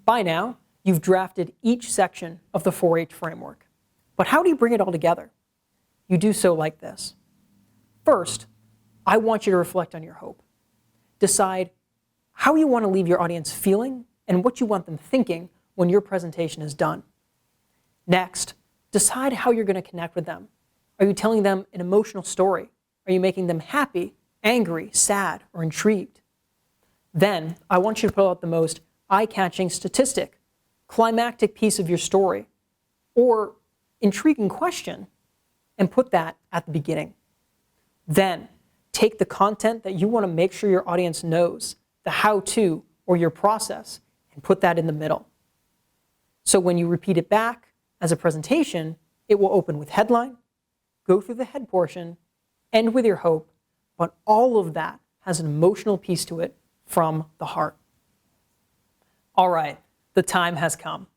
By now, you've drafted each section of the 4-H framework. But how do you bring it all together? You do so like this. First, I want you to reflect on your hope. Decide how you want to leave your audience feeling and what you want them thinking when your presentation is done. Next, decide how you're going to connect with them. Are you telling them an emotional story? Are you making them happy, angry, sad, or intrigued? Then, I want you to pull out the most eye-catching statistic, climactic piece of your story, or intriguing question, and put that at the beginning. Then, take the content that you want to make sure your audience knows, the how-to or your process, and put that in the middle. So when you repeat it back as a presentation, it will open with headline, go through the head portion, end with your hope, but all of that has an emotional piece to it from the heart. All right, the time has come.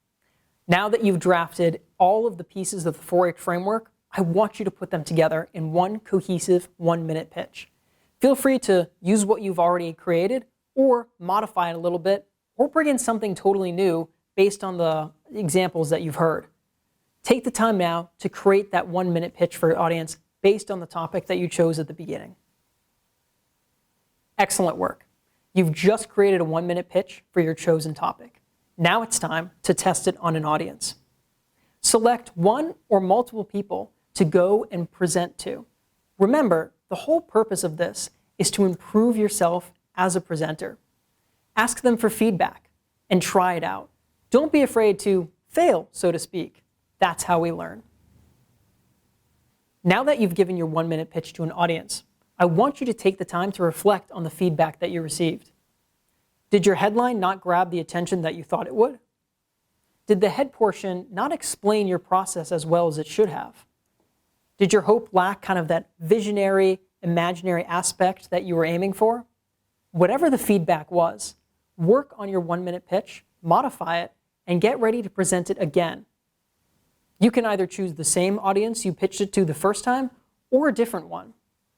Now that you've drafted all of the pieces of the 4-H framework, I want you to put them together in one cohesive 1-minute pitch. Feel free to use what you've already created or modify it a little bit or bring in something totally new based on the examples that you've heard. Take the time now to create that 1-minute pitch for your audience based on the topic that you chose at the beginning. Excellent work. You've just created a 1-minute pitch for your chosen topic. Now it's time to test it on an audience. Select one or multiple people to go and present to. Remember, the whole purpose of this is to improve yourself as a presenter. Ask them for feedback and try it out. Don't be afraid to fail, so to speak. That's how we learn. Now that you've given your 1-minute pitch to an audience, I want you to take the time to reflect on the feedback that you received. Did your headline not grab the attention that you thought it would? Did the head portion not explain your process as well as it should have? Did your hope lack kind of that visionary, imaginary aspect that you were aiming for? Whatever the feedback was, work on your 1-minute pitch, modify it, and get ready to present it again. You can either choose the same audience you pitched it to the first time or a different one.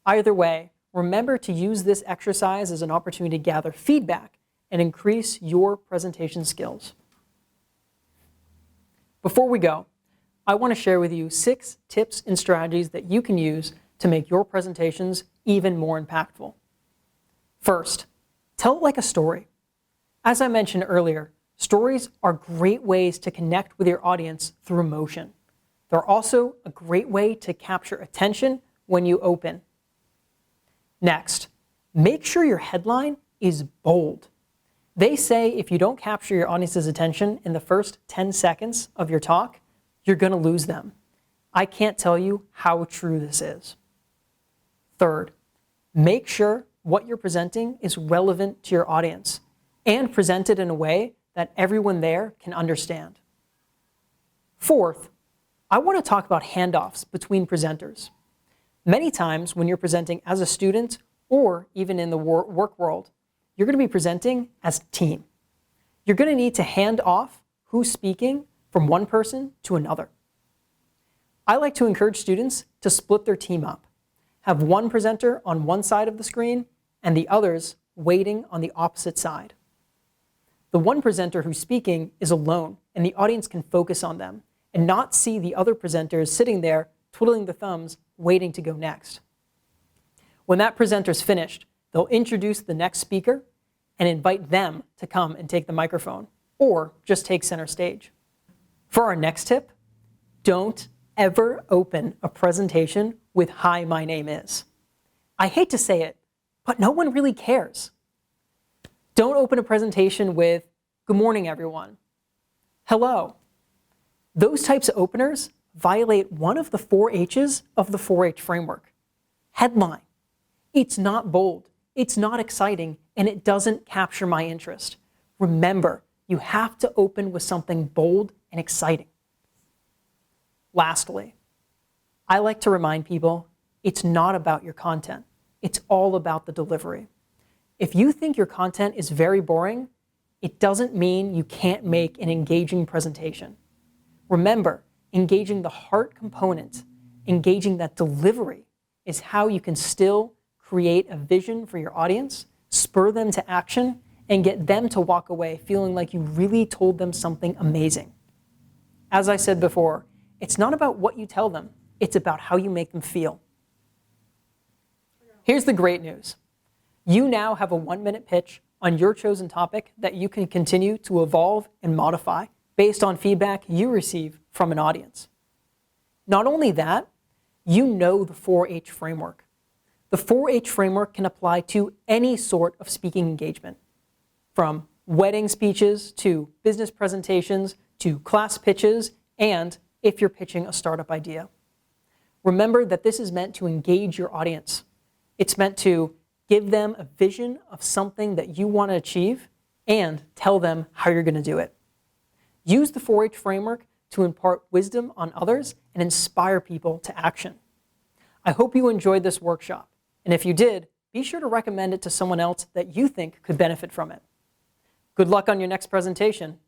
Either way, remember to use this exercise as an opportunity to gather feedback and increase your presentation skills. Before we go, I want to share with you 6 tips and strategies that you can use to make your presentations even more impactful. First, tell it like a story. As I mentioned earlier, stories are great ways to connect with your audience through emotion. They're also a great way to capture attention when you open. Next, make sure your headline is bold. They say if you don't capture your audience's attention in the first 10 seconds of your talk, you're going to lose them. I can't tell you how true this is. Third, make sure what you're presenting is relevant to your audience and present it in a way that everyone there can understand. Fourth, I want to talk about handoffs between presenters. Many times when you're presenting as a student or even in the work world, you're going to be presenting as a team. You're going to need to hand off who's speaking from one person to another. I like to encourage students to split their team up. Have one presenter on one side of the screen and the others waiting on the opposite side. The one presenter who's speaking is alone and the audience can focus on them and not see the other presenters sitting there twiddling their thumbs waiting to go next. When that presenter's finished, they'll introduce the next speaker and invite them to come and take the microphone or just take center stage. For our next tip, don't ever open a presentation with "Hi, my name is." I hate to say it, but no one really cares. Don't open a presentation with "Good morning, everyone." Hello. Those types of openers violate one of the 4 H's of the 4-H framework. Headline. It's not bold, it's not exciting, and it doesn't capture my interest. Remember, you have to open with something bold and exciting. Lastly, I like to remind people it's not about your content. It's all about the delivery. If you think your content is very boring, it doesn't mean you can't make an engaging presentation. Remember, engaging the heart component, engaging that delivery is how you can still create a vision for your audience, spur them to action, and get them to walk away feeling like you really told them something amazing. As I said before, it's not about what you tell them, it's about how you make them feel. Here's the great news. You now have a 1-minute pitch on your chosen topic that you can continue to evolve and modify based on feedback you receive from an audience. Not only that, you know the 4H framework. The 4H framework can apply to any sort of speaking engagement, from wedding speeches to business presentations to class pitches, and if you're pitching a startup idea. Remember that this is meant to engage your audience. It's meant to give them a vision of something that you want to achieve and tell them how you're going to do it. Use the 4H framework to impart wisdom on others and inspire people to action. I hope you enjoyed this workshop, and if you did, be sure to recommend it to someone else that you think could benefit from it. Good luck on your next presentation,